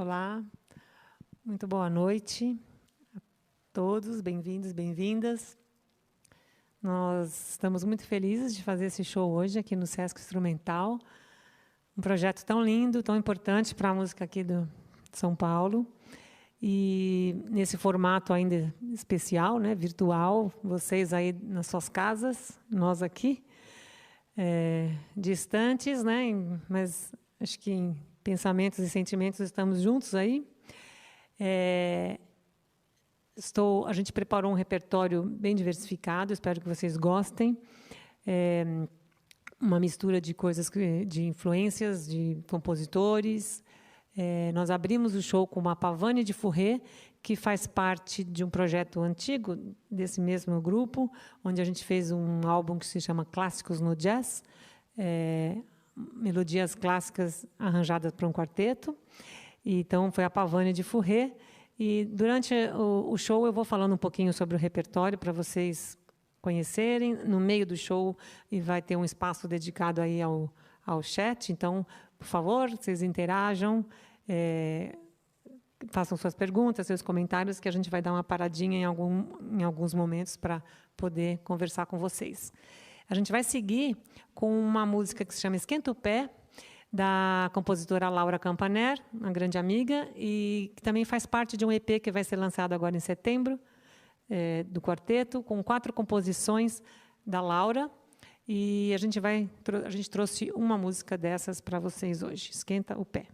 Olá, muito boa noite a todos, bem-vindos, bem-vindas. Nós estamos muito felizes de fazer esse show hoje aqui no Sesc Instrumental, um projeto tão lindo, tão importante para a música aqui de São Paulo. E nesse formato ainda especial, né, virtual, vocês aí nas suas casas, nós aqui, distantes, né, mas acho que em pensamentos e sentimentos estamos juntos aí. A gente preparou um repertório bem diversificado, espero que vocês gostem. Uma mistura de coisas, de influências de compositores. Nós abrimos o show com uma Pavane de Furré, que faz parte de um projeto antigo desse mesmo grupo, onde a gente fez um álbum que se chama Clássicos no Jazz, melodias clássicas arranjadas para um quarteto. Então, foi a Pavane de Furré. E, durante o show, eu vou falando um pouquinho sobre o repertório para vocês conhecerem. No meio do show, e vai ter um espaço dedicado aí ao chat. Então, por favor, vocês interajam, façam suas perguntas, seus comentários, que a gente vai dar uma paradinha em alguns momentos para poder conversar com vocês. A gente vai seguir com uma música que se chama Esquenta o Pé, da compositora Laura Campaner, uma grande amiga, e que também faz parte de um EP que vai ser lançado agora em setembro, do quarteto, com 4 composições da Laura. E a gente trouxe uma música dessas para vocês hoje. Esquenta o Pé.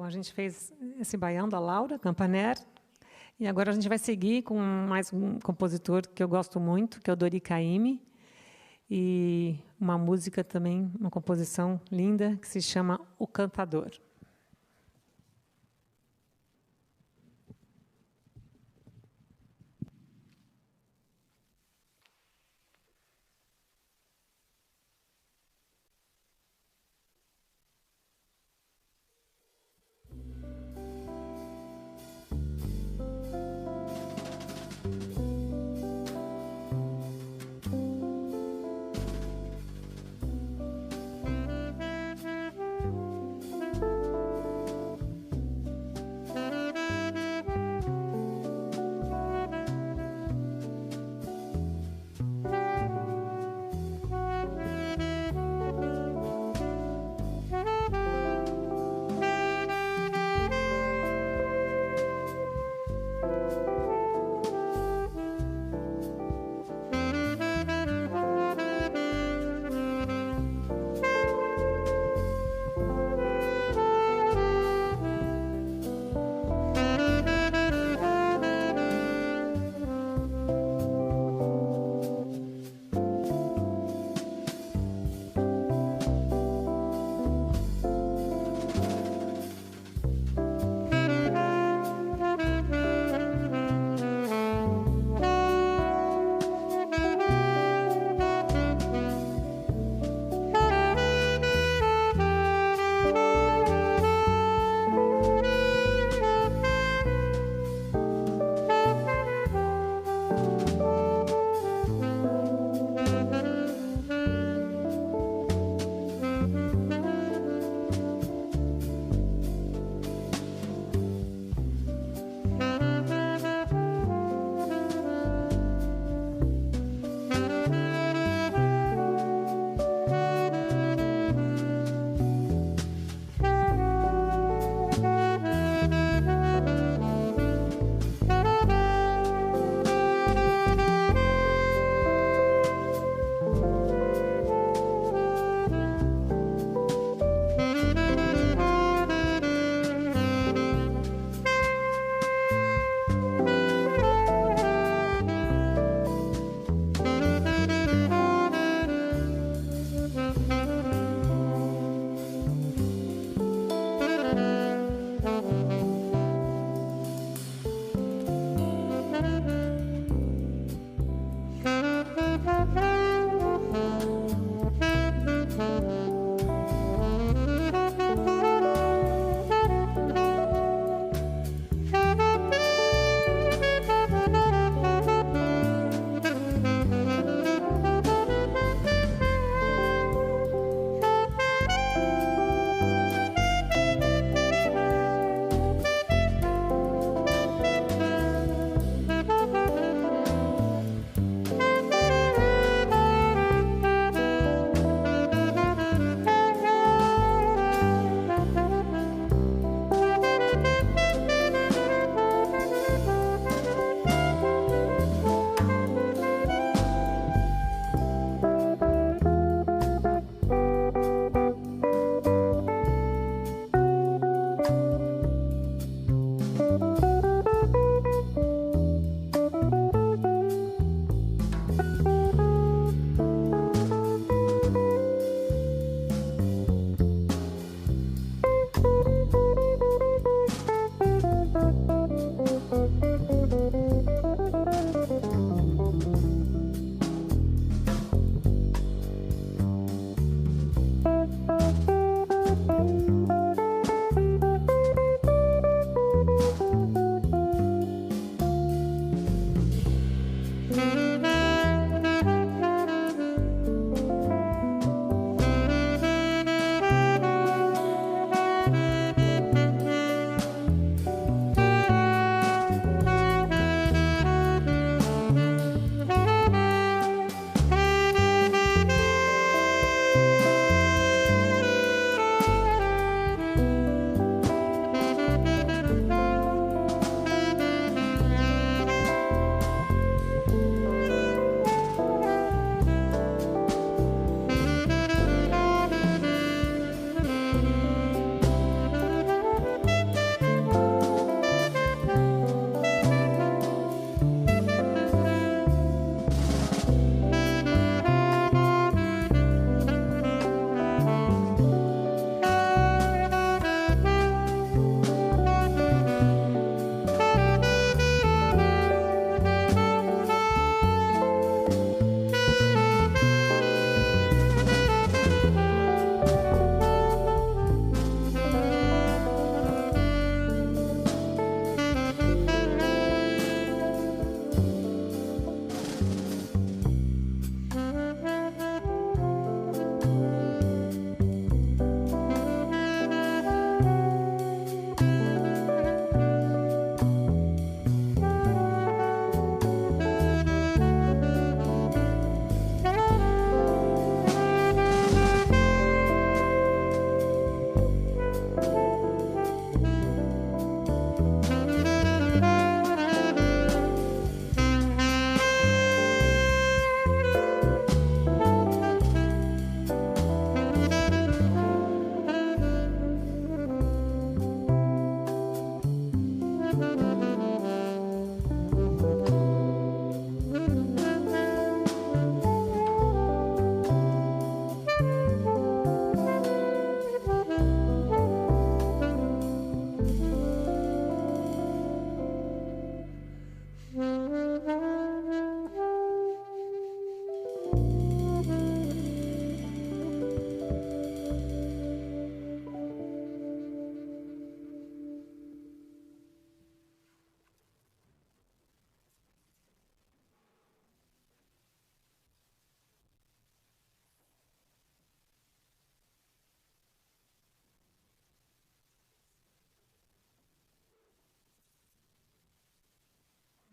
Bom, a gente fez esse baião da Laura Campaner, e agora a gente vai seguir com mais um compositor que eu gosto muito, que é o Dori Caymmi, e uma música também, uma composição linda, que se chama O Cantador.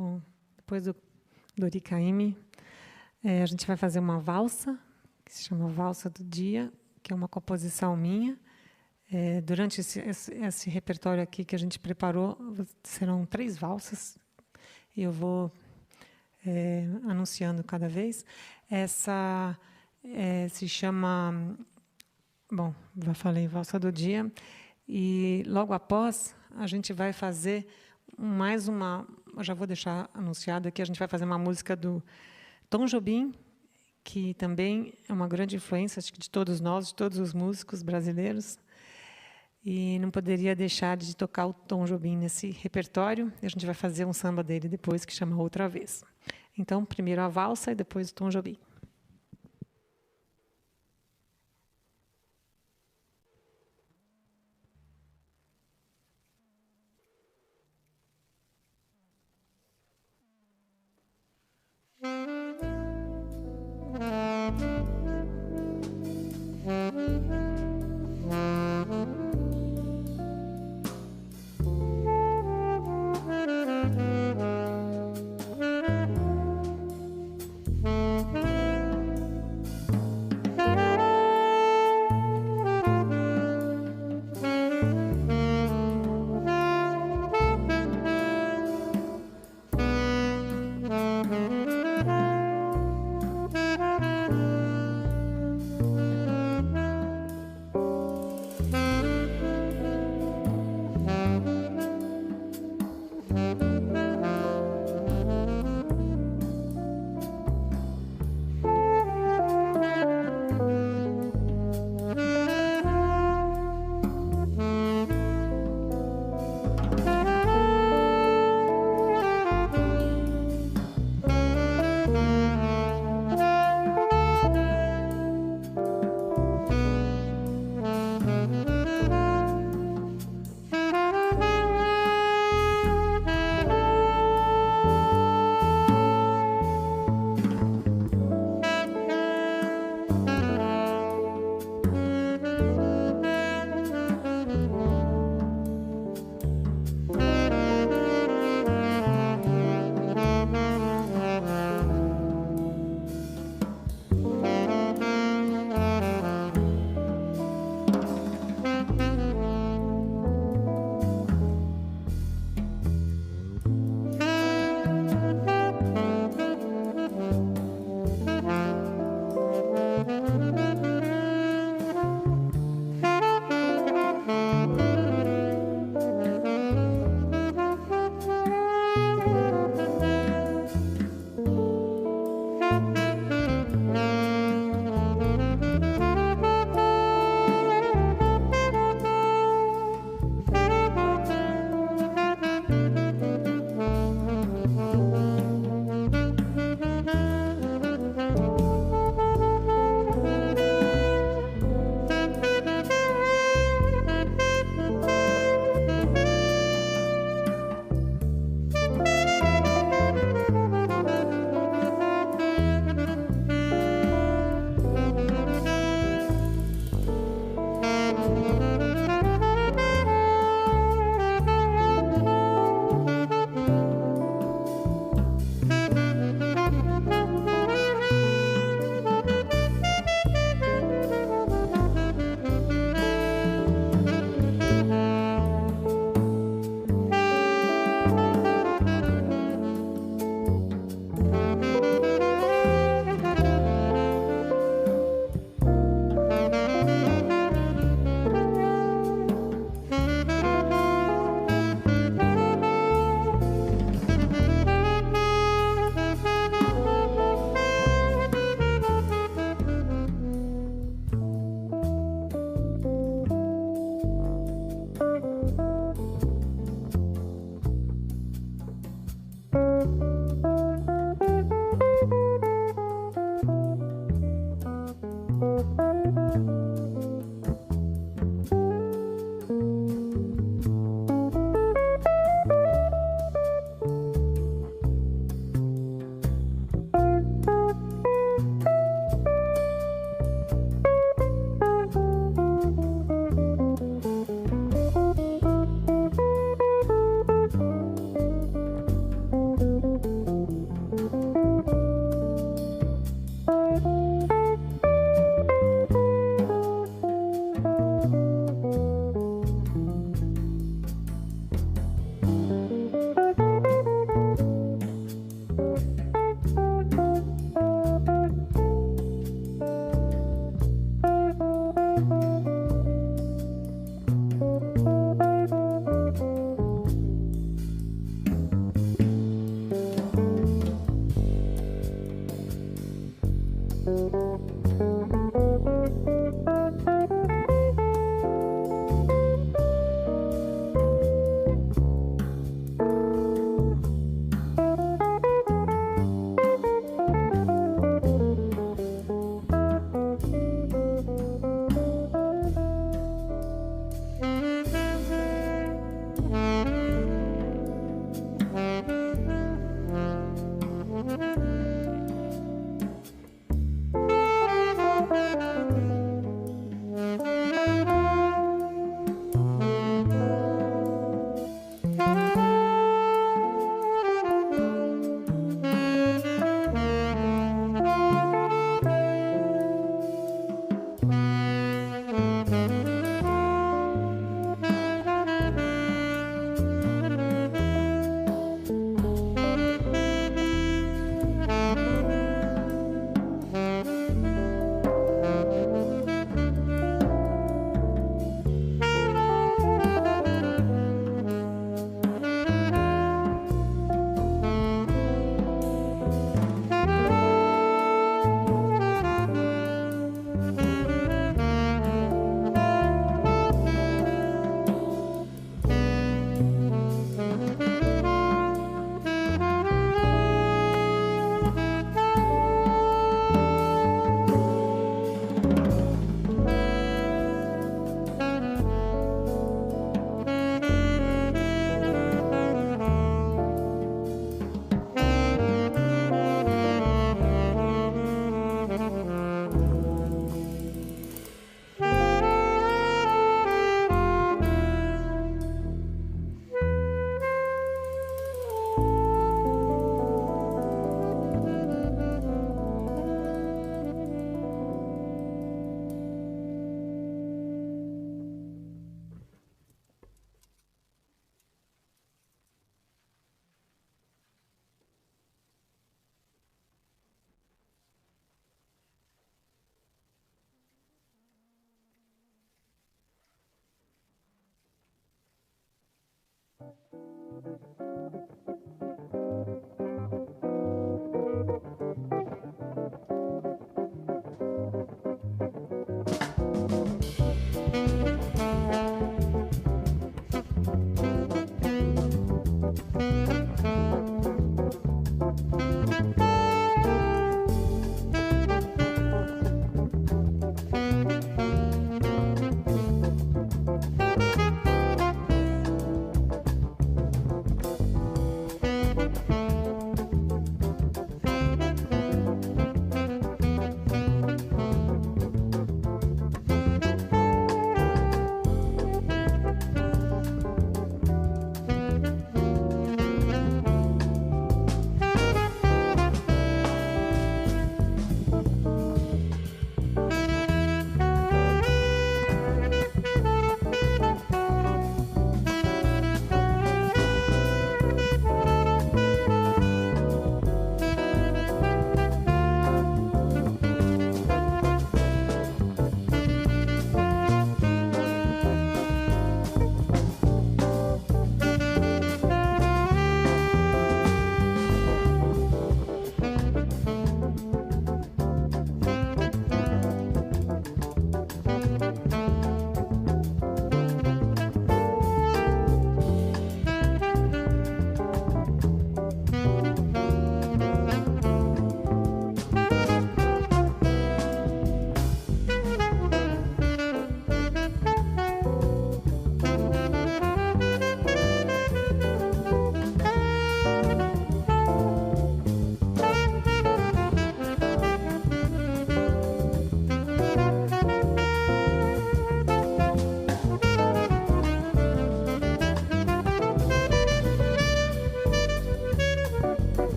Bom, depois do Dori Caymmi, a gente vai fazer uma valsa, que se chama Valsa do Dia, que é uma composição minha. Durante esse repertório aqui que a gente preparou, serão 3 valsas, e eu vou anunciando cada vez. Essa se chama... Bom, já falei, Valsa do Dia. E, logo após, a gente vai fazer mais uma... Eu já vou deixar anunciado aqui, a gente vai fazer uma música do Tom Jobim, que também é uma grande influência, acho que de todos nós, de todos os músicos brasileiros. E não poderia deixar de tocar o Tom Jobim nesse repertório. E a gente vai fazer um samba dele depois, que chama Outra Vez. Então, primeiro a valsa e depois o Tom Jobim.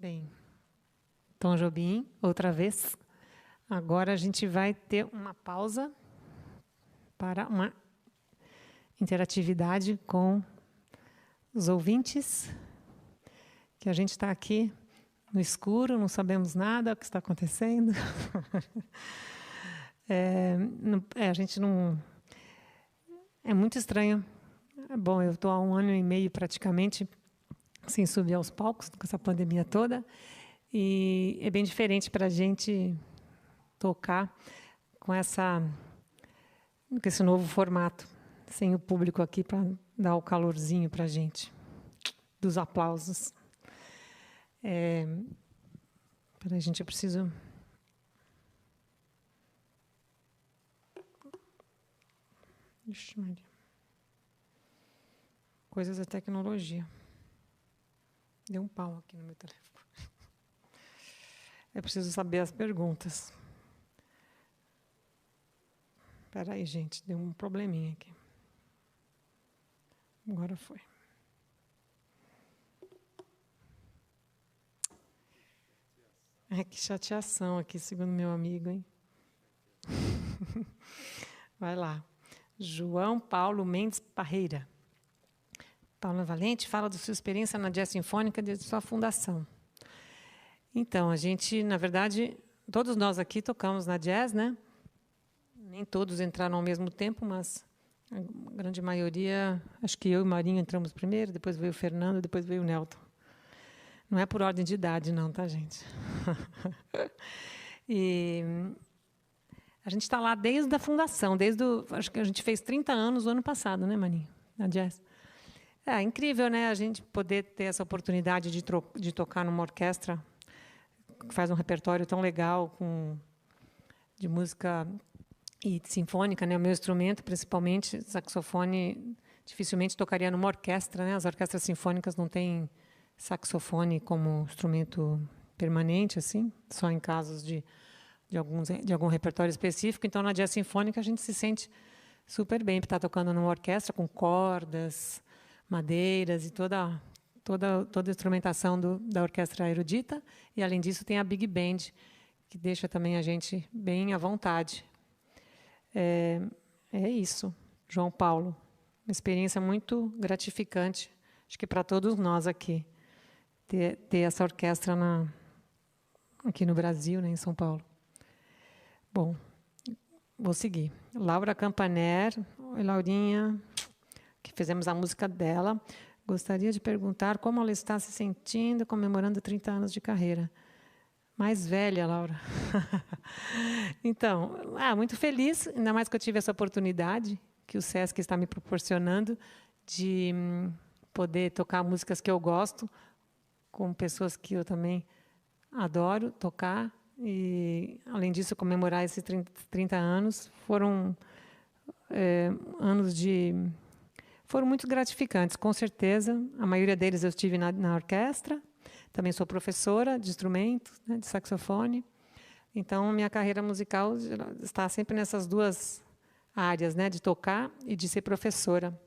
bem. Tom Jobim, outra vez. Agora a gente vai ter uma pausa para uma interatividade com os ouvintes, que a gente está aqui no escuro, não sabemos nada do que está acontecendo. A gente não... É muito estranho. Bom, eu estou há 1 ano e meio praticamente sem subir aos palcos, com essa pandemia toda, e é bem diferente para a gente tocar com esse novo formato, sem o público aqui para dar o calorzinho para a gente, dos aplausos. Peraí, gente, eu preciso... Ixi, Maria. Coisas da tecnologia. Deu um pau aqui no meu telefone. Eu preciso saber as perguntas. Espera aí, gente, deu um probleminha aqui. Agora foi. Que chateação aqui, segundo meu amigo, hein? Vai lá. João Paulo Mendes Parreira. Paula Valente fala da sua experiência na Jazz Sinfônica desde sua fundação. Então, a gente, na verdade, todos nós aqui tocamos na Jazz, né? Nem todos entraram ao mesmo tempo, mas a grande maioria, acho que eu e o Marinho entramos primeiro, depois veio o Fernando, depois veio o Nelton. Não é por ordem de idade, não, tá, gente? E a gente está lá desde a fundação, acho que a gente fez 30 anos no ano passado, né, Marinho? Na Jazz. É incrível, né, a gente poder ter essa oportunidade de tocar numa orquestra que faz um repertório tão legal de música e sinfônica, né? O meu instrumento, principalmente saxofone, dificilmente tocaria numa orquestra, né? As orquestras sinfônicas não têm saxofone como instrumento permanente, assim, só em casos de algum repertório específico. Então, na Jazz Sinfônica, a gente se sente super bem para estar tocando numa orquestra com cordas, madeiras e toda a instrumentação da orquestra erudita. E, além disso, tem a Big Band, que deixa também a gente bem à vontade. É isso, João Paulo. Uma experiência muito gratificante, acho que para todos nós aqui, ter essa orquestra aqui no Brasil, né, em São Paulo. Bom, vou seguir. Laura Campaner. Oi, Laurinha, que fizemos a música dela. Gostaria de perguntar como ela está se sentindo comemorando 30 anos de carreira. Mais velha, Laura. Então, muito feliz, ainda mais que eu tive essa oportunidade que o SESC está me proporcionando de poder tocar músicas que eu gosto, com pessoas que eu também adoro tocar. E, além disso, comemorar esses 30 anos foram anos foram muito gratificantes, com certeza. A maioria deles eu estive na orquestra. Também sou professora de instrumento, né, de saxofone. Então, minha carreira musical está sempre nessas duas áreas, né, de tocar e de ser professora.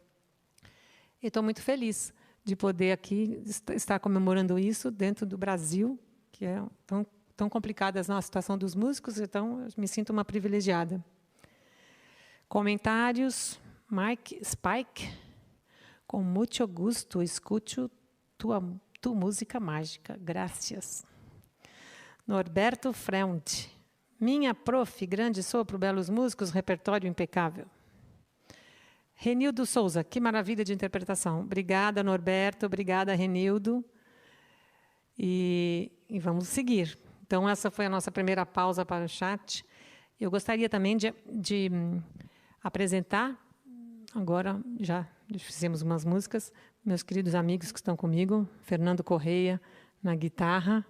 E estou muito feliz de poder aqui estar comemorando isso dentro do Brasil, que é tão complicada a situação dos músicos, então eu me sinto uma privilegiada. Comentários. Mike Spike. Com muito gosto, escuto tu música mágica. Graças. Norberto Freund. Minha prof, grande sopro, belos músicos, repertório impecável. Renildo Souza, que maravilha de interpretação. Obrigada, Norberto. Obrigada, Renildo. E vamos seguir. Então, essa foi a nossa primeira pausa para o chat. Eu gostaria também de apresentar, agora já fizemos umas músicas, meus queridos amigos que estão comigo, Fernando Correia na guitarra.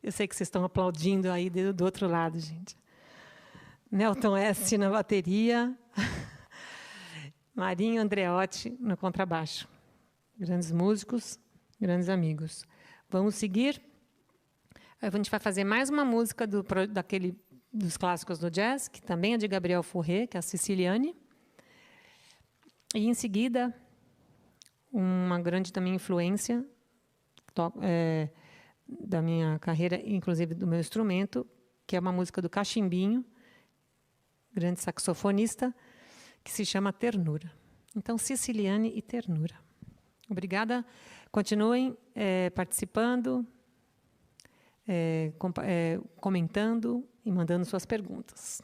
Eu sei que vocês estão aplaudindo aí do outro lado, gente. Nelton S. na bateria. Marinho Andreotti no contrabaixo. Grandes músicos, grandes amigos. Vamos seguir. A gente vai fazer mais uma música dos clássicos do jazz, que também é de Gabriel Fauré, que é a Siciliane. E, em seguida, uma grande também influência, da minha carreira, inclusive do meu instrumento, que é uma música do Cachimbinho, grande saxofonista, que se chama Ternura. Então, Ceciliane e Ternura. Obrigada. Continuem participando, comentando e mandando suas perguntas.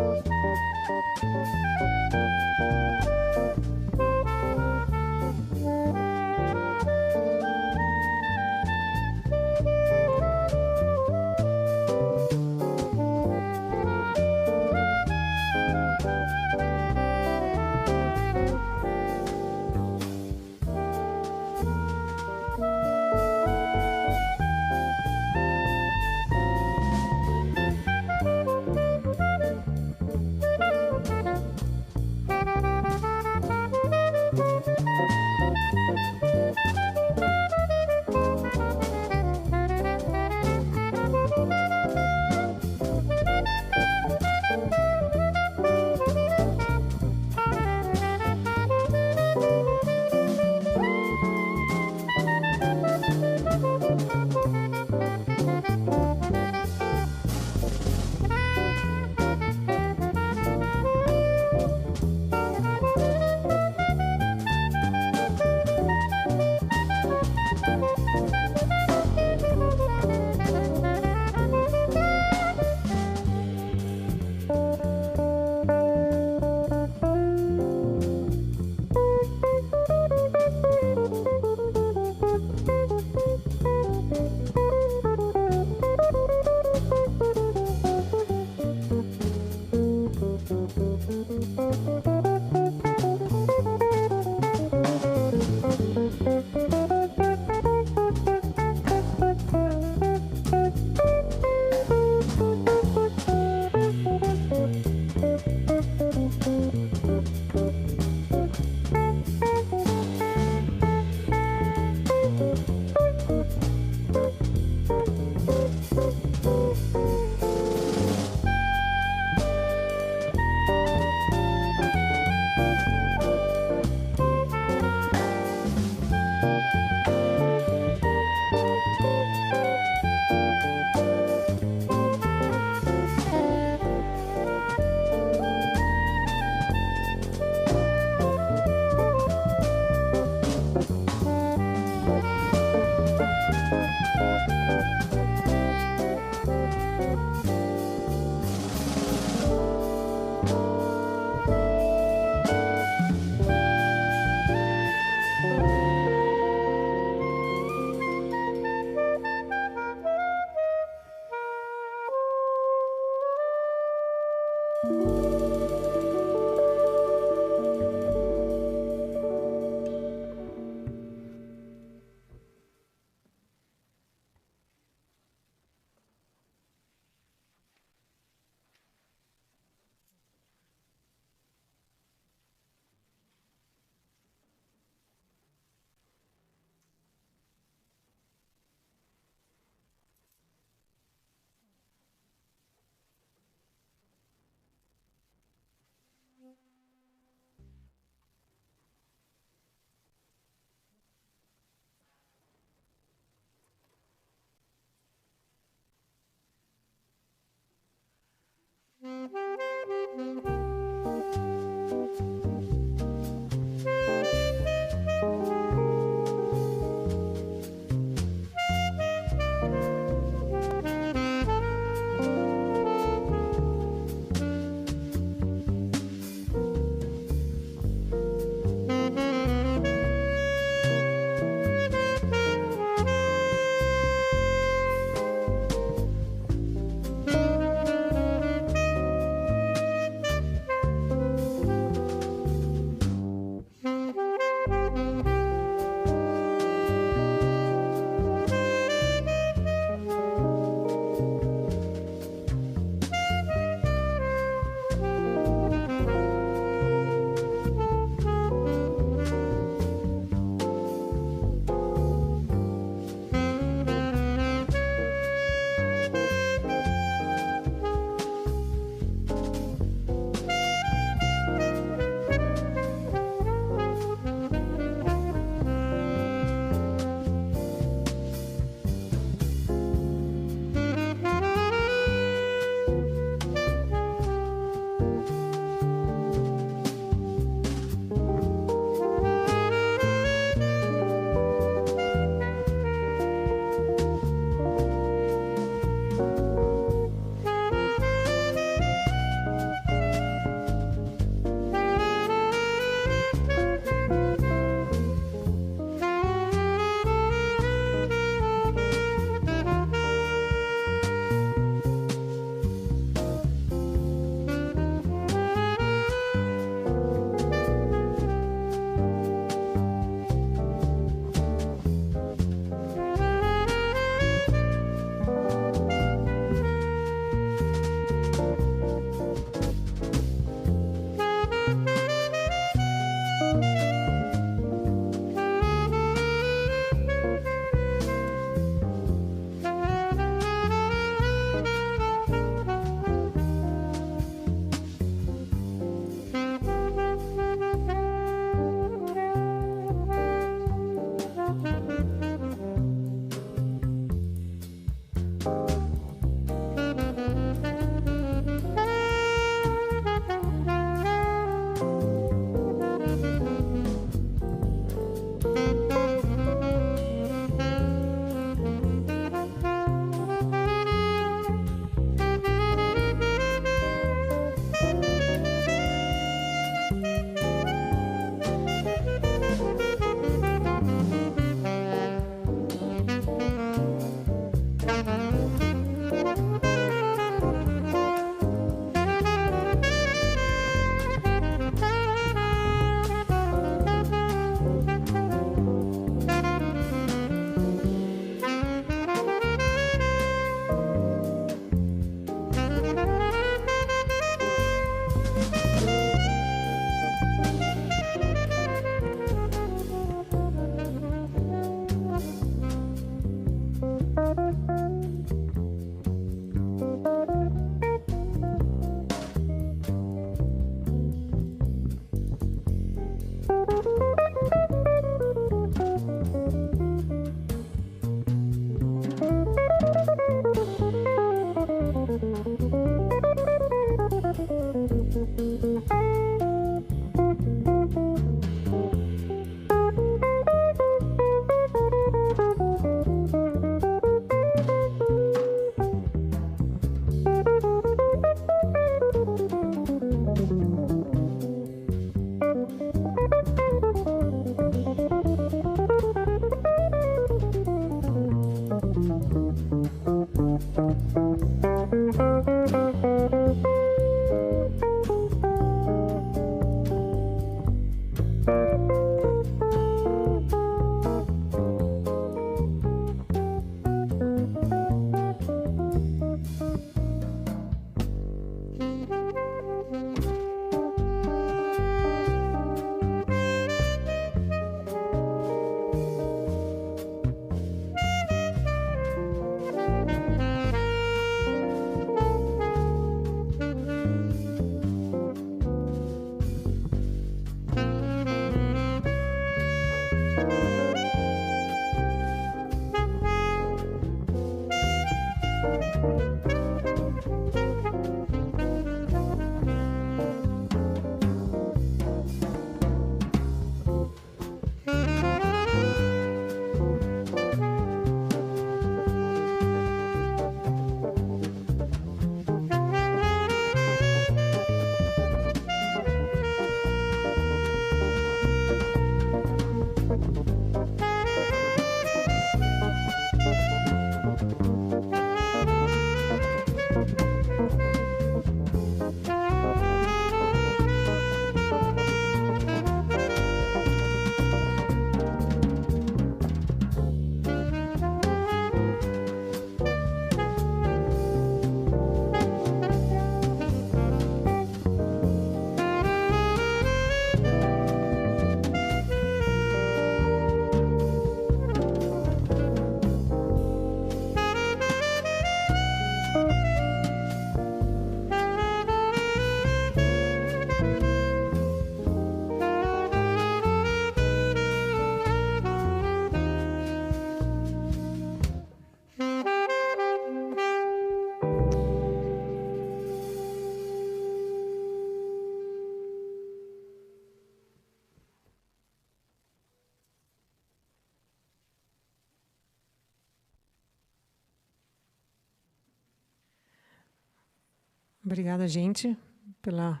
Obrigada, gente, pela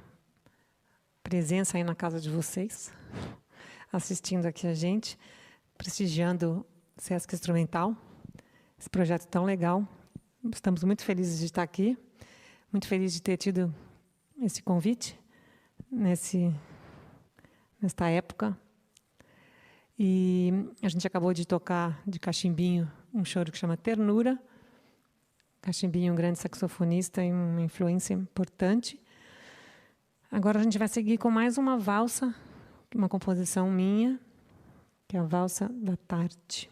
presença aí na casa de vocês, assistindo aqui a gente, prestigiando o Sesc Instrumental, esse projeto tão legal. Estamos muito felizes de estar aqui, muito felizes de ter tido esse convite nesta época. E a gente acabou de tocar de cachimbinho um choro que chama Ternura. Cachimbinho, um grande saxofonista e uma influência importante. Agora a gente vai seguir com mais uma valsa, uma composição minha, que é a Valsa da Tarde.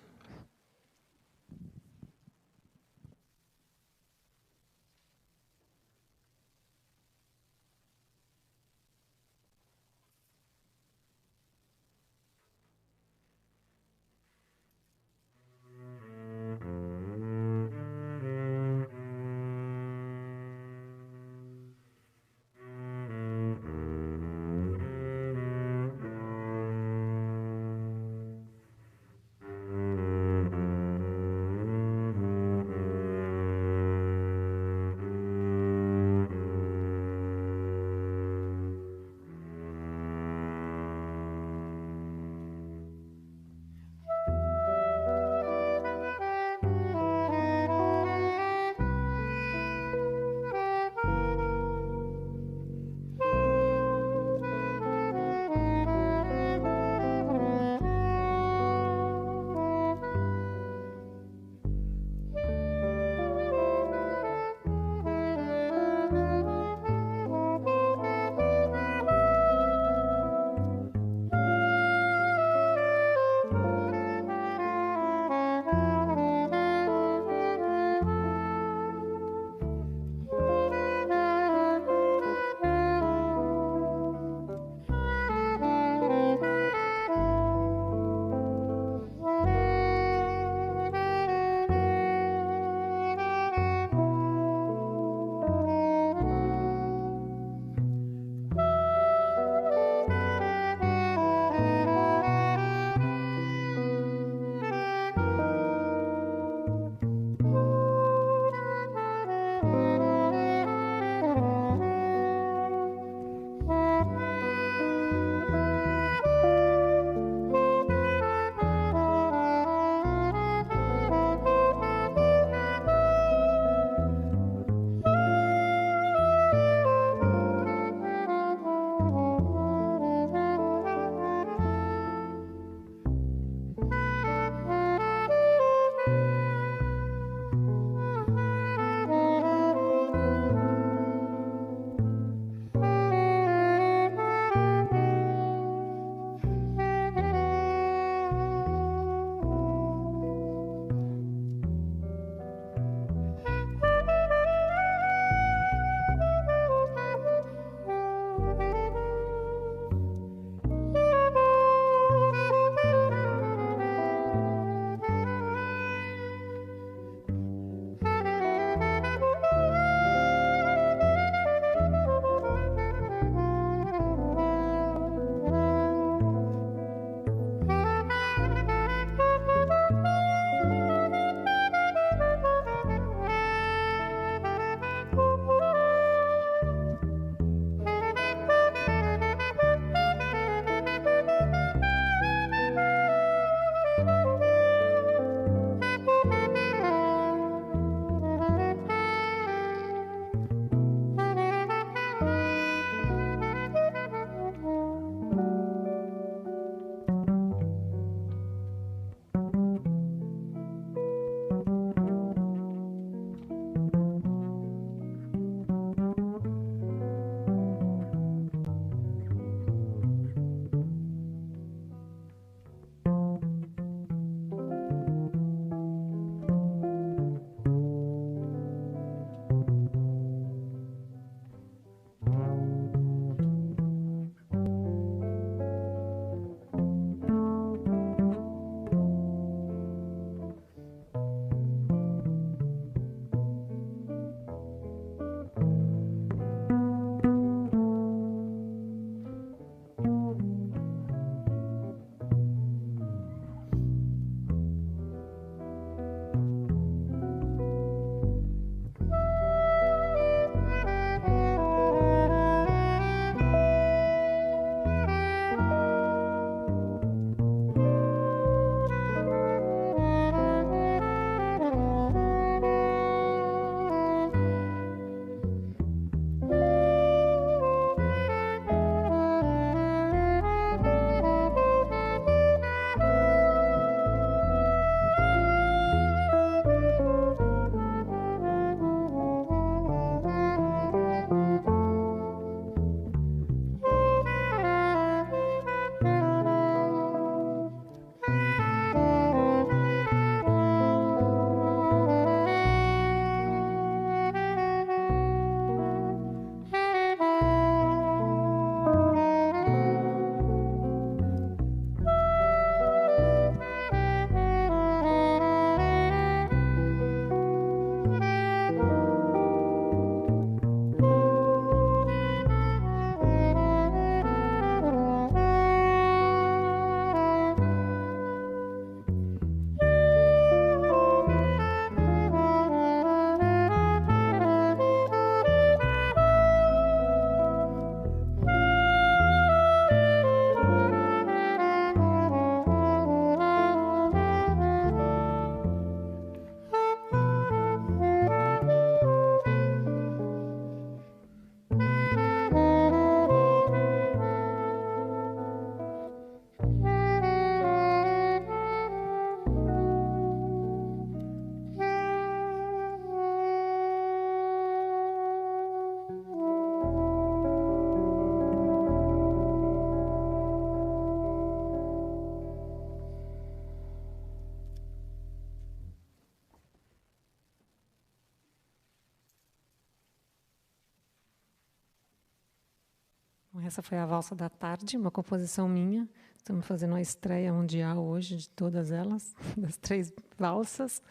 Essa foi a Valsa da Tarde, uma composição minha. Estamos fazendo a estreia mundial hoje de todas elas, das 3 valsas.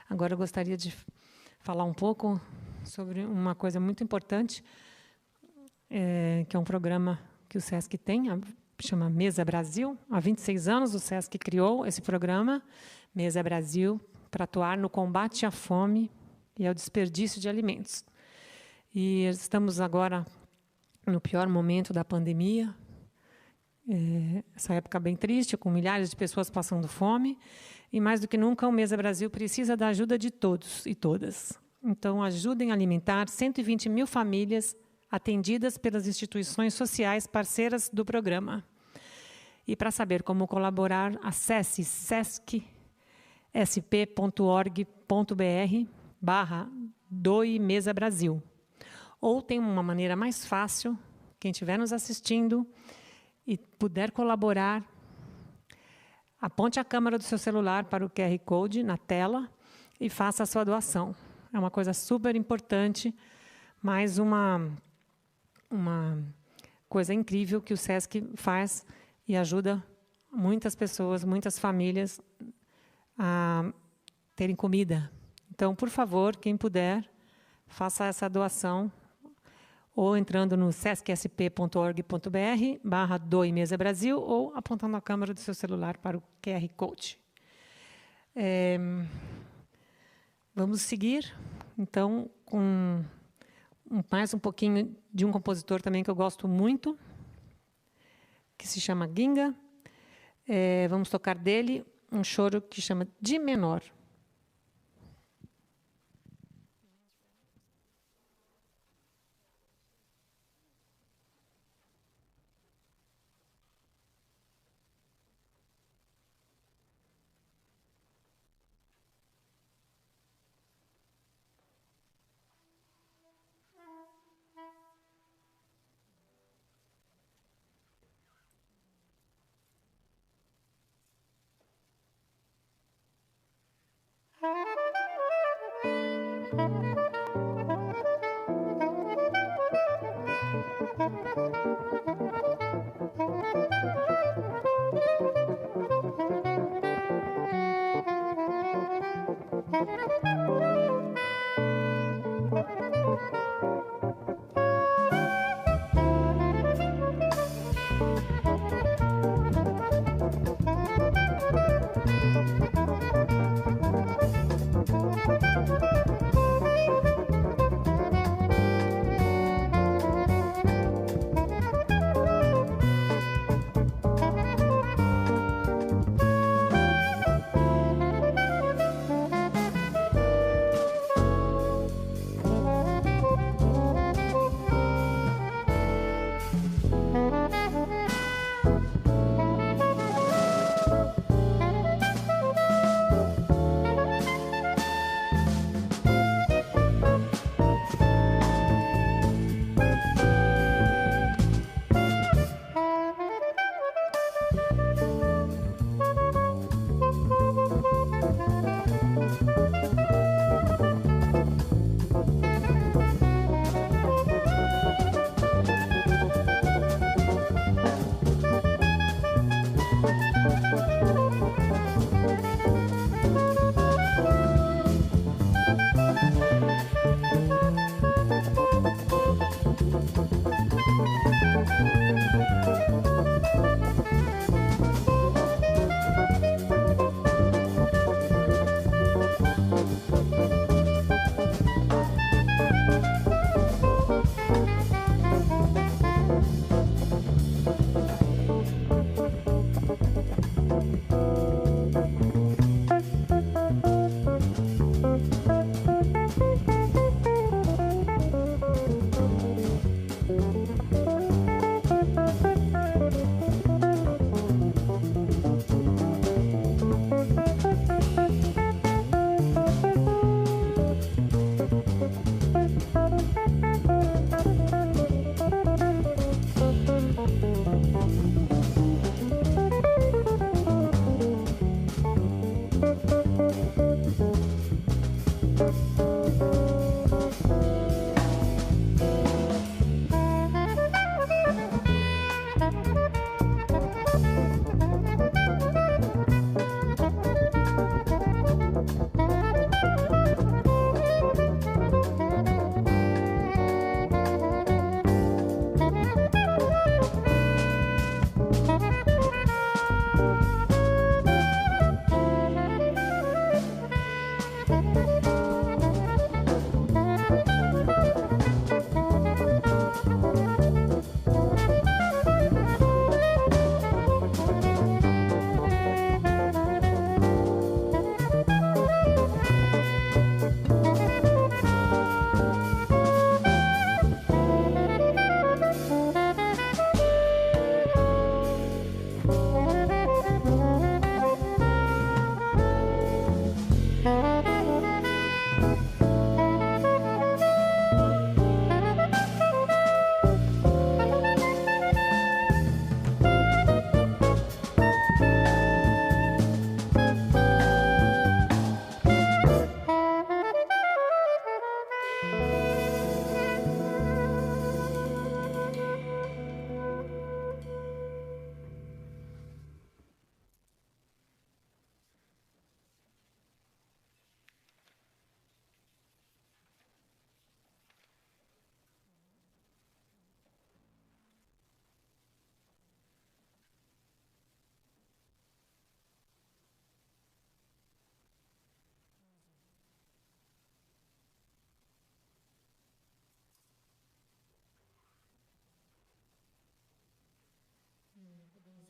Agora eu gostaria de falar um pouco sobre uma coisa muito importante, que é um programa que o SESC tem, chama Mesa Brasil. Há 26 anos o SESC criou esse programa, Mesa Brasil, para atuar no combate à fome e ao desperdício de alimentos. E estamos agora no pior momento da pandemia, essa época bem triste, com milhares de pessoas passando fome, e mais do que nunca o Mesa Brasil precisa da ajuda de todos e todas. Então, ajudem a alimentar 120 mil famílias atendidas pelas instituições sociais parceiras do programa. E para saber como colaborar, acesse sesc.org.br/doe-mesa-brasil. Ou tem uma maneira mais fácil, quem estiver nos assistindo e puder colaborar, aponte a câmera do seu celular para o QR Code na tela e faça a sua doação. É uma coisa super importante, mais uma coisa incrível que o SESC faz e ajuda muitas pessoas, muitas famílias a terem comida. Então, por favor, quem puder, faça essa doação ou entrando no sesc.org.br/doe-mesa-brasil ou apontando a câmera do seu celular para o QR Code. Vamos seguir, então, com mais um pouquinho de um compositor também que eu gosto muito, que se chama Ginga. Vamos tocar dele um choro que chama de menor.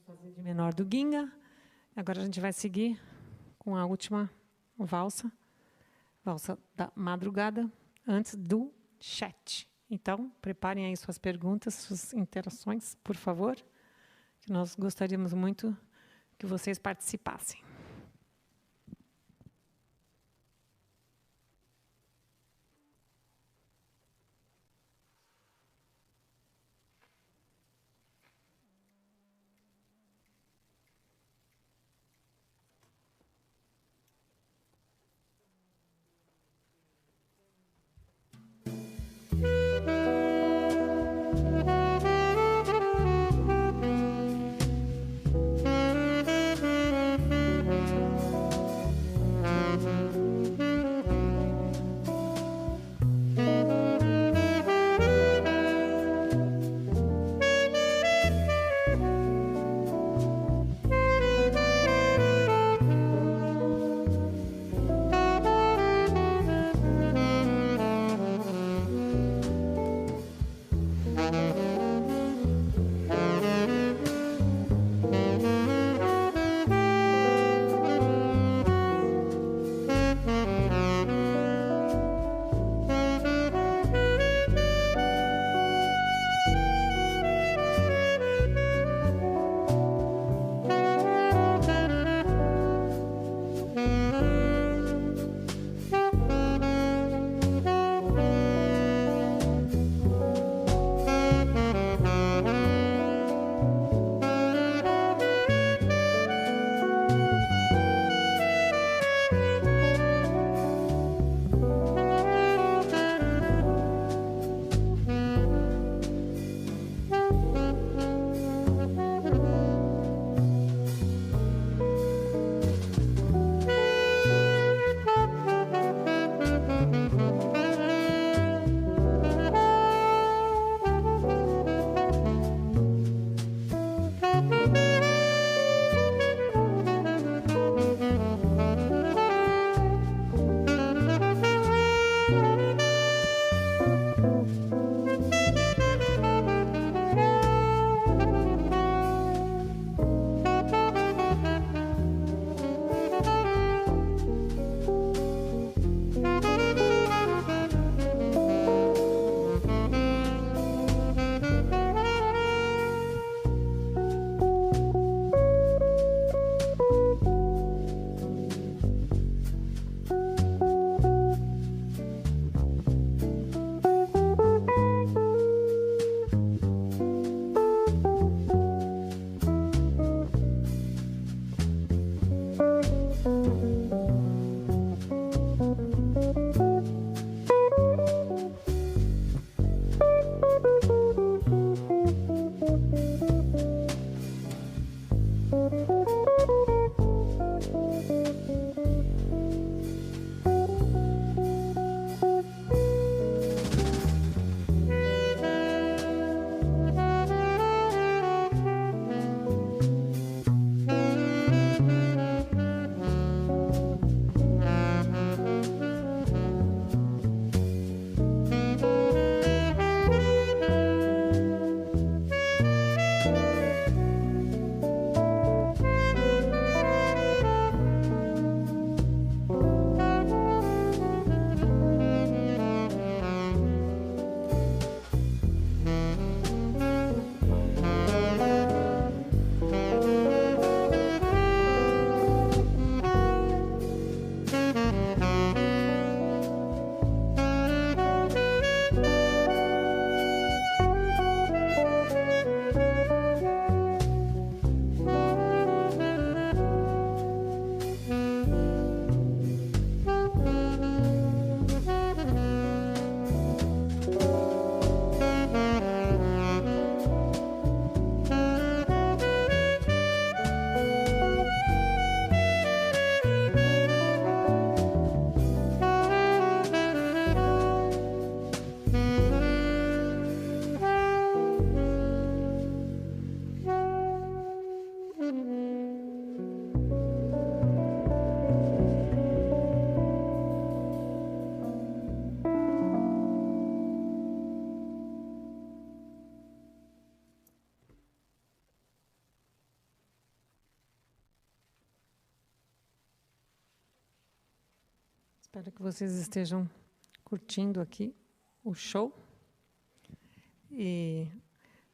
fazer de menor do Ginga. Agora a gente vai seguir com a última valsa da madrugada, antes do chat. Então, preparem aí suas perguntas, suas interações, por favor, que nós gostaríamos muito que vocês participassem. Espero que vocês estejam curtindo aqui o show. E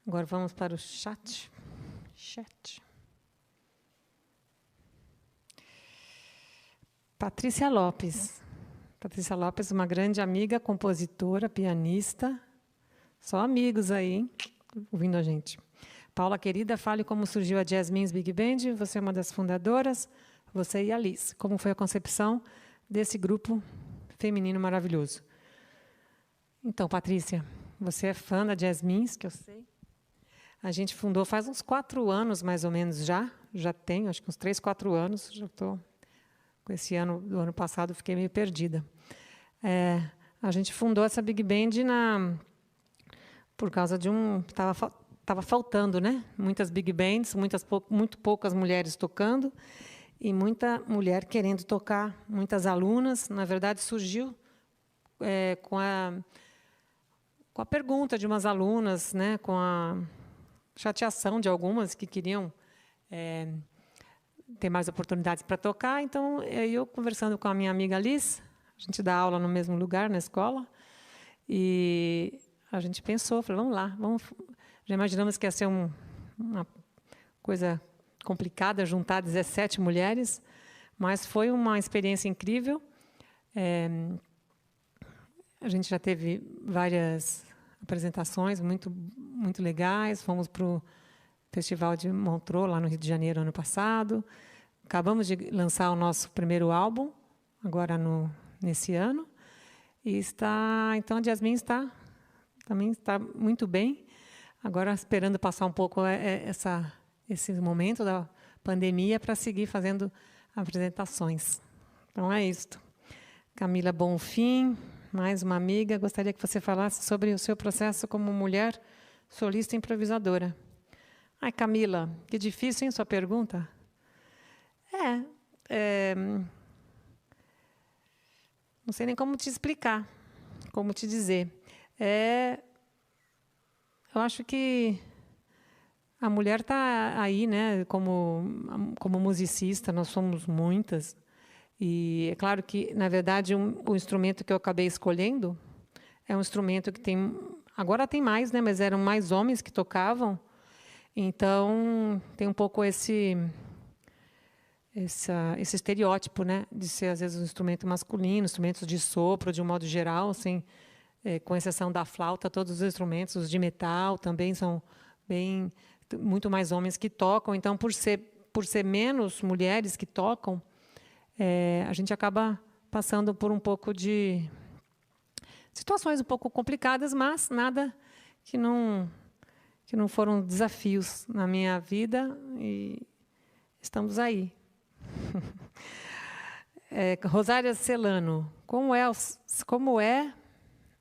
agora vamos para o chat. Patrícia Lopes. Patrícia Lopes, uma grande amiga, compositora, pianista. Só amigos aí, hein? Ouvindo a gente. Paula, querida, fale como surgiu a Jasmines Big Band. Você é uma das fundadoras, você e a Liz. Como foi a concepção desse grupo feminino maravilhoso? Então, Patrícia, você é fã da Jasmines, que eu sei. A gente fundou faz uns 4 anos, mais ou menos, já tenho, acho que uns 3, 4 anos, já estou... Com esse ano, do ano passado, fiquei meio perdida. A gente fundou essa Big Band por causa de estava faltando, né? Muitas Big Bands, muito poucas mulheres tocando e muita mulher querendo tocar, muitas alunas. Na verdade, surgiu com a pergunta de umas alunas, né? Com a chateação de algumas que queriam ter mais oportunidades para tocar. Então, eu conversando com a minha amiga Liz, a gente dá aula no mesmo lugar, na escola, e a gente pensou, falou, vamos lá, já imaginamos que ia ser uma coisa complicada, juntar 17 mulheres, mas foi uma experiência incrível. A gente já teve várias apresentações muito legais, fomos para o Festival de Montreux, lá no Rio de Janeiro, ano passado. Acabamos de lançar o nosso primeiro álbum, agora nesse ano. E então, a Jasmine também está muito bem. Agora, esperando passar um pouco esse momento da pandemia para seguir fazendo apresentações. Então, é isso. Camila Bonfim, mais uma amiga. Gostaria que você falasse sobre o seu processo como mulher solista e improvisadora. Ai, Camila, que difícil, hein, sua pergunta? Não sei nem como te explicar, como te dizer. Eu acho que a mulher está aí, né, como musicista, nós somos muitas. E é claro que, na verdade, o instrumento que eu acabei escolhendo é um instrumento que agora tem mais, né, mas eram mais homens que tocavam. Então, tem um pouco esse estereótipo, né, de ser, às vezes, um instrumento masculino, instrumentos de sopro, de um modo geral, assim, com exceção da flauta, todos os instrumentos, os de metal, também são muito mais homens que tocam. Então, por ser menos mulheres que tocam, a gente acaba passando por um pouco de situações um pouco complicadas, mas nada que não foram desafios na minha vida, e estamos aí. Rosária Celano, como é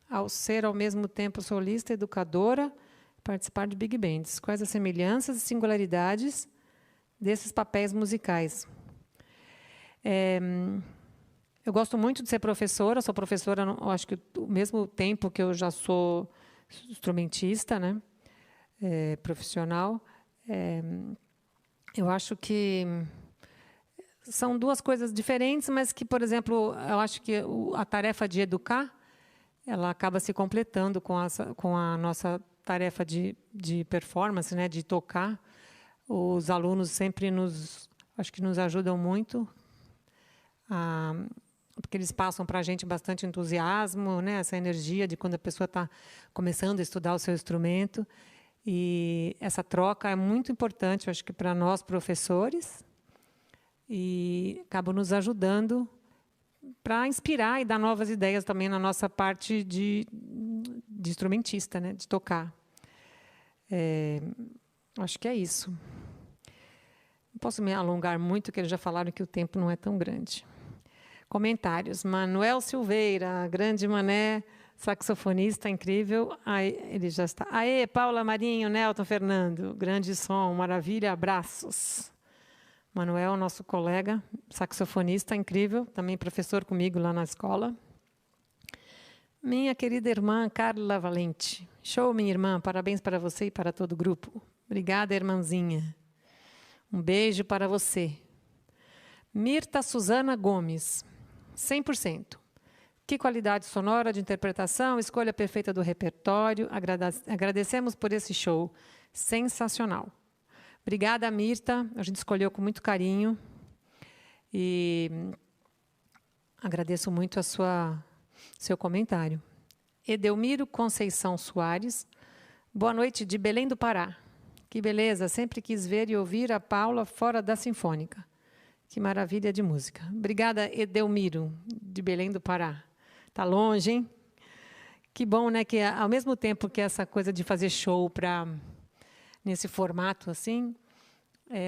ao ser ao mesmo tempo solista, educadora, participar de big bands? Quais as semelhanças e singularidades desses papéis musicais? Eu gosto muito de ser professora, sou professora, acho que o mesmo tempo que eu já sou instrumentista, né? Profissional. Eu acho que são duas coisas diferentes, mas que, por exemplo, eu acho que a tarefa de educar, ela acaba se completando com a nossa tarefa de performance, né, de tocar. Os alunos sempre acho que nos ajudam muito, porque eles passam para a gente bastante entusiasmo, né, essa energia de quando a pessoa está começando a estudar o seu instrumento. E essa troca é muito importante, eu acho que para nós, professores, e acaba nos ajudando para inspirar e dar novas ideias também na nossa parte de instrumentista, né, de tocar. Acho que é isso. Não posso me alongar muito, porque eles já falaram que o tempo não é tão grande. Comentários. Manuel Silveira, grande Mané, saxofonista incrível. Ele já está. Aê, Paula Marinho, Nelton Fernando, grande som, maravilha, abraços. Manuel, nosso colega, saxofonista incrível, também professor comigo lá na escola. Minha querida irmã Carla Valente. Show, minha irmã, parabéns para você e para todo o grupo. Obrigada, irmãzinha. Um beijo para você. Mirta Suzana Gomes, 100%. Que qualidade sonora de interpretação, escolha perfeita do repertório. Agradecemos por esse show sensacional. Obrigada, Mirta. A gente escolheu com muito carinho. E agradeço muito seu comentário. Edelmiro Conceição Soares. Boa noite, de Belém do Pará. Que beleza, sempre quis ver e ouvir a Paula fora da Sinfônica. Que maravilha de música. Obrigada, Edelmiro, de Belém do Pará. Está longe, hein? Que bom, né? Que ao mesmo tempo que essa coisa de fazer show nesse formato assim,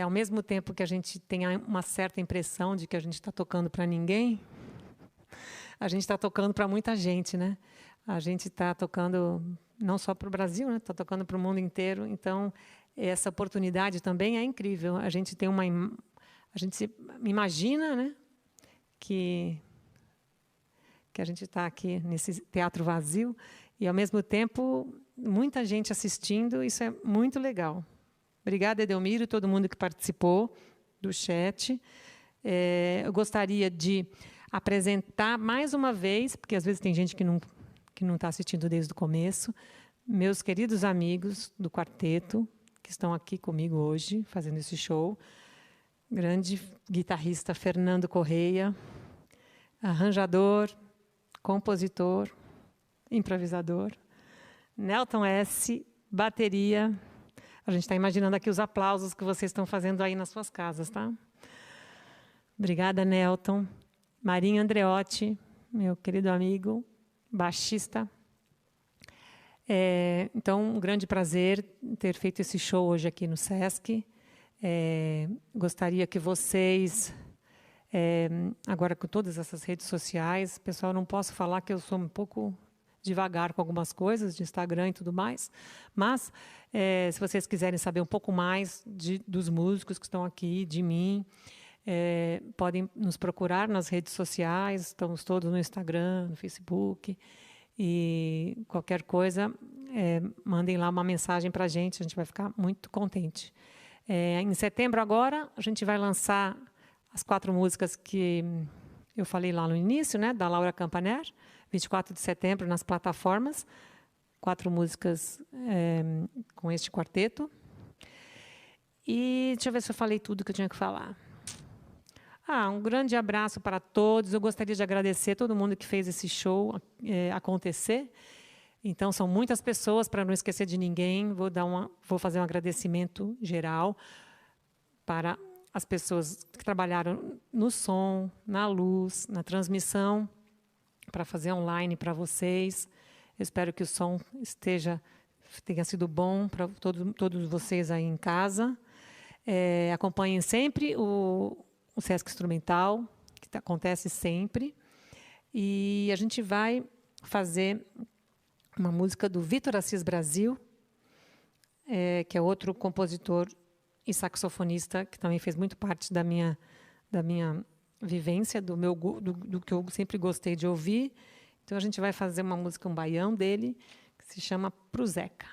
ao mesmo tempo que a gente tem uma certa impressão de que a gente está tocando para ninguém, a gente está tocando para muita gente, né? A gente está tocando não só para o Brasil, né? Está tocando para o mundo inteiro. Então, essa oportunidade também é incrível. A gente se imagina, né? Que a gente está aqui nesse teatro vazio e, ao mesmo tempo, muita gente assistindo. Isso é muito legal. Obrigada, Edelmiro, e todo mundo que participou do chat. Eu gostaria de apresentar mais uma vez, porque às vezes tem gente que não está assistindo desde o começo, meus queridos amigos do quarteto, que estão aqui comigo hoje, fazendo esse show. Grande guitarrista Fernando Correia, arranjador, compositor, improvisador. Nelton S., bateria. A gente está imaginando aqui os aplausos que vocês estão fazendo aí nas suas casas, tá? Obrigada, Nelton. Marinho Andreotti, meu querido amigo, baixista. Então, um grande prazer ter feito esse show hoje aqui no Sesc. Gostaria que vocês, agora com todas essas redes sociais, pessoal, não posso falar que eu sou um pouco devagar com algumas coisas, de Instagram e tudo mais, mas se vocês quiserem saber um pouco mais dos músicos que estão aqui, de mim, podem nos procurar nas redes sociais, estamos todos no Instagram, no Facebook, e qualquer coisa, mandem lá uma mensagem para a gente vai ficar muito contente. Em setembro agora, a gente vai lançar as 4 músicas que eu falei lá no início, né, da Laura Campaner, 24 de setembro, nas plataformas. 4 músicas com este quarteto. E deixa eu ver se eu falei tudo que eu tinha que falar. Um grande abraço para todos. Eu gostaria de agradecer todo mundo que fez esse show acontecer. Então, são muitas pessoas, para não esquecer de ninguém. Vou fazer um agradecimento geral para as pessoas que trabalharam no som, na luz, na transmissão, para fazer online para vocês. Eu espero que o som tenha sido bom para todos vocês aí em casa. Acompanhem sempre o Sesc Instrumental, que acontece sempre. E a gente vai fazer uma música do Vitor Assis Brasil, que é outro compositor e saxofonista que também fez muito parte da minha vivência, do que eu sempre gostei de ouvir. Então, a gente vai fazer uma música, um baião dele, que se chama Pro Zeca.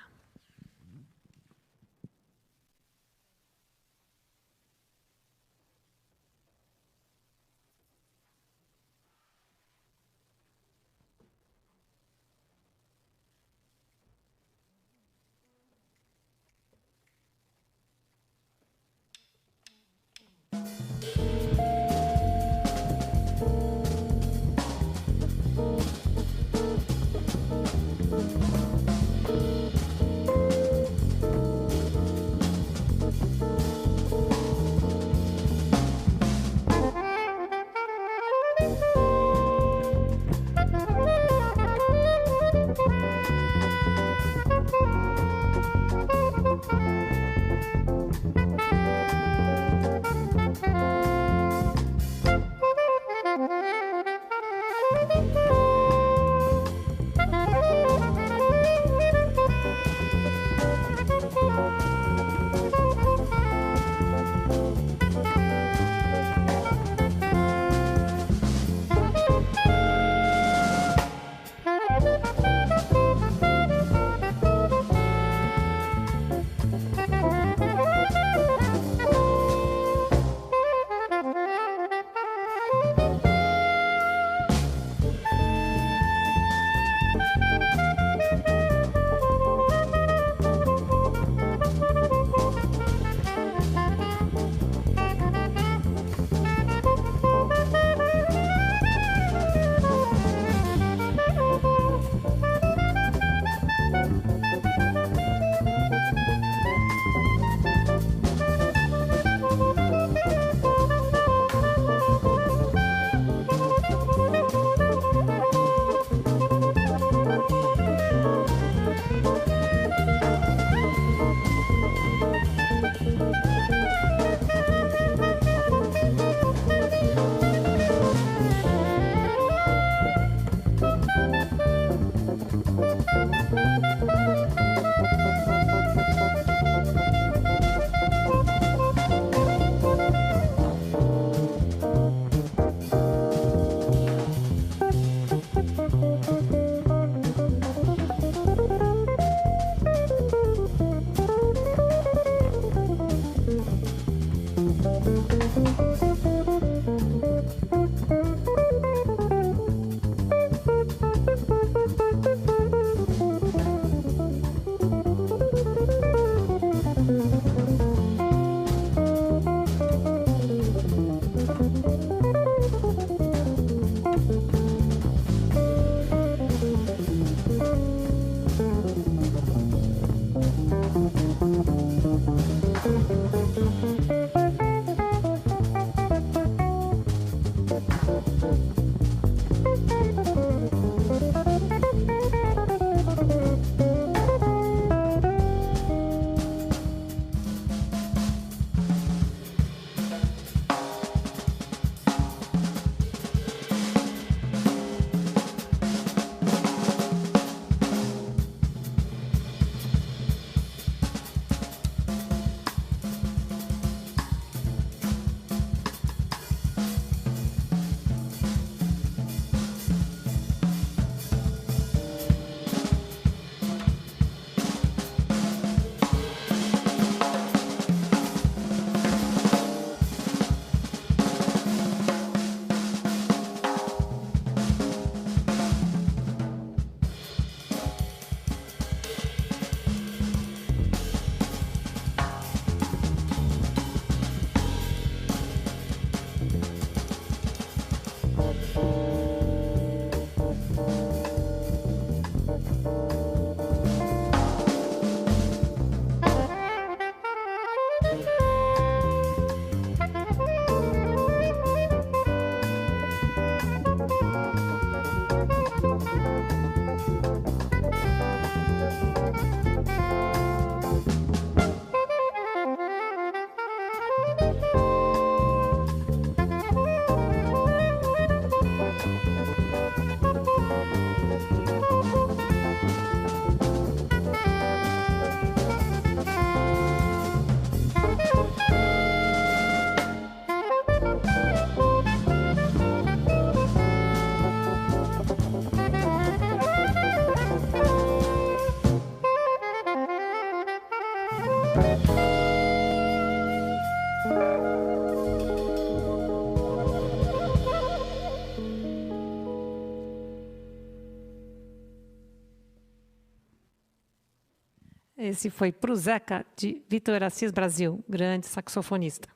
Esse foi pro Zeca, de Vitor Assis Brasil, grande saxofonista.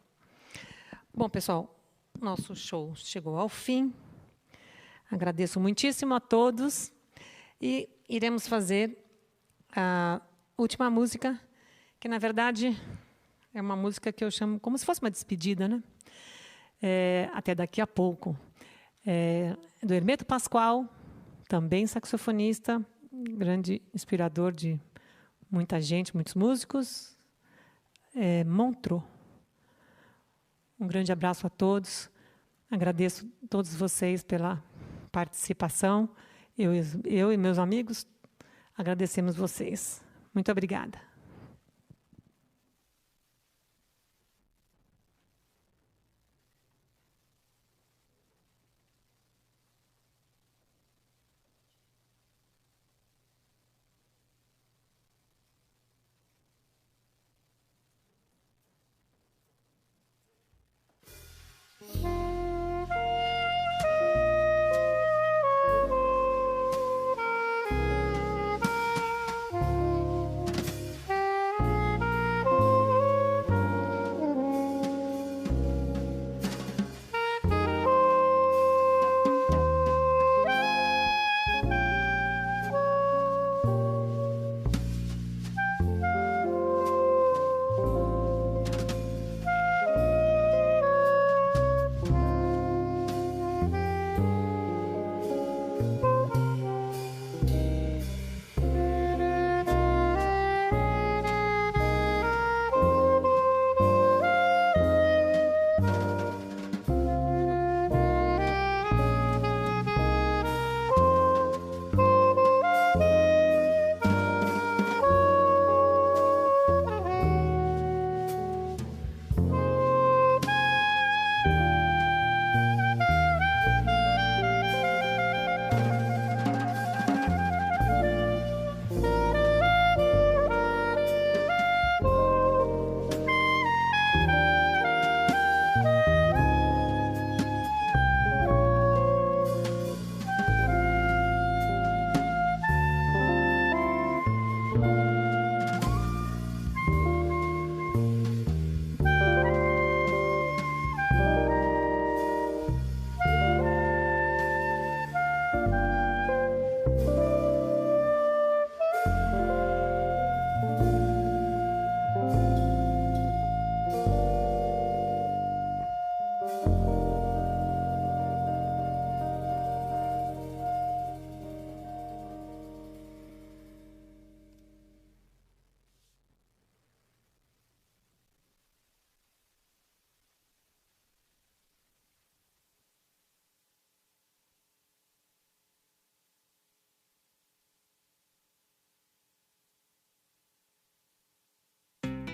Bom, pessoal, nosso show chegou ao fim. Agradeço muitíssimo a todos e iremos fazer a última música, que, na verdade, é uma música que eu chamo como se fosse uma despedida, né? Até daqui a pouco. Do Hermeto Pascoal, também saxofonista, grande inspirador de muita gente, muitos músicos. Montreux. Um grande abraço a todos. Agradeço a todos vocês pela participação. Eu e meus amigos agradecemos vocês. Muito obrigada.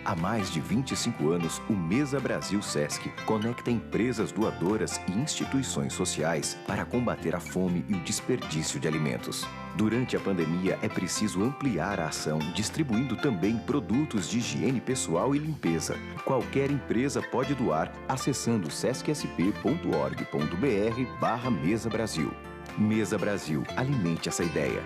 Há mais de 25 anos, o Mesa Brasil Sesc conecta empresas doadoras e instituições sociais para combater a fome e o desperdício de alimentos. Durante a pandemia, é preciso ampliar a ação, distribuindo também produtos de higiene pessoal e limpeza. Qualquer empresa pode doar acessando sescsp.org.br/Mesa Brasil. Mesa Brasil, alimente essa ideia.